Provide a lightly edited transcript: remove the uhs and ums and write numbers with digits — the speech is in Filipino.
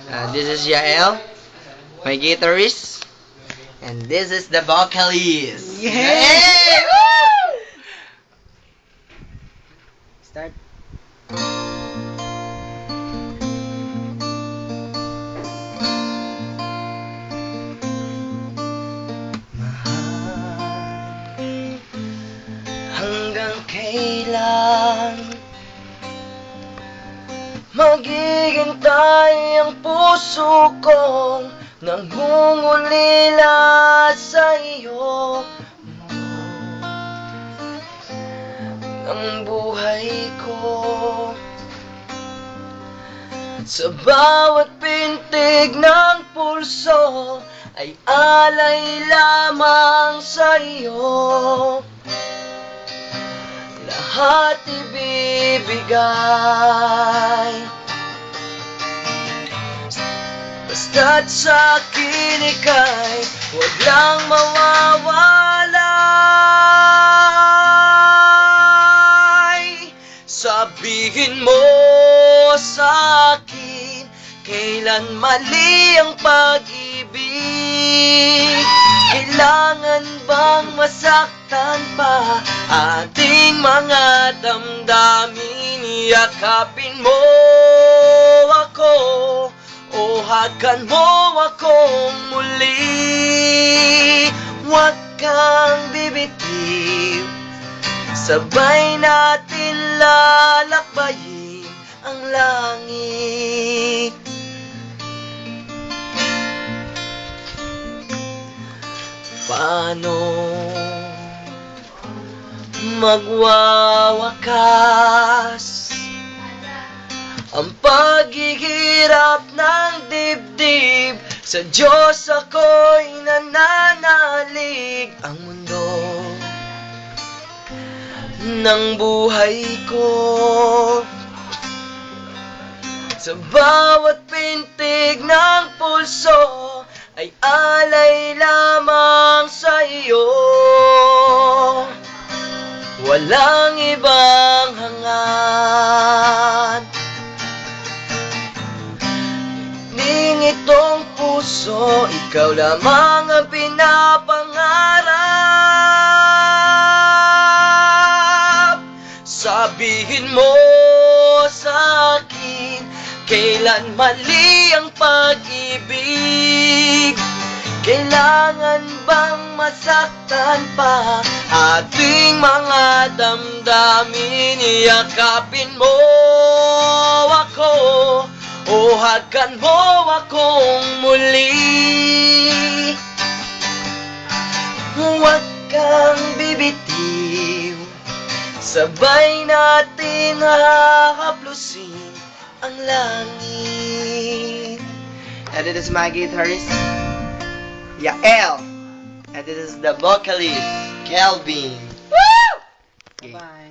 This is Yael, my guitarist, and this is the vocalist. Yay! Woo! Start. Hanggang kailan maghihintay ang puso kong nangungulila sa iyo? Ang buhay ko sa bawat pintig ng pulso ay alay lamang sa iyo. Lahat ibibigay, basta't sa akin ika'y huwag lang mawawala. Sabihin mo sa akin, kailan mali ang pag-ibig? Kailangan bang masaktan pa ating mga damdamin? Yakapin mo ako o hagan mo akong muli. Huwag kang bibitiw, sabay natin lalakbayin ang langit. Paano magwawakas ang paghihirap ng dibdib? Sa Diyos ako'y nananalig. Ang mundo ng buhay ko, sa bawat pintig ng pulso ay alay lamang sa iyo. Walang ibang hangad. Ning itong puso, ikaw lamang ang pinapangarap. Sabihin mo sa akin, kailan mali ang pag-ibig? Kailangan bang masaktan pa ating mga damdamin? Yakapin mo ako o hagan mo akong muli. Huwag kang bibitiw, sabay natin hahaplusin ang langit. And this is my guitarist, Yael. And this is the vocalist, Kelvin. Woo! Okay. Bye.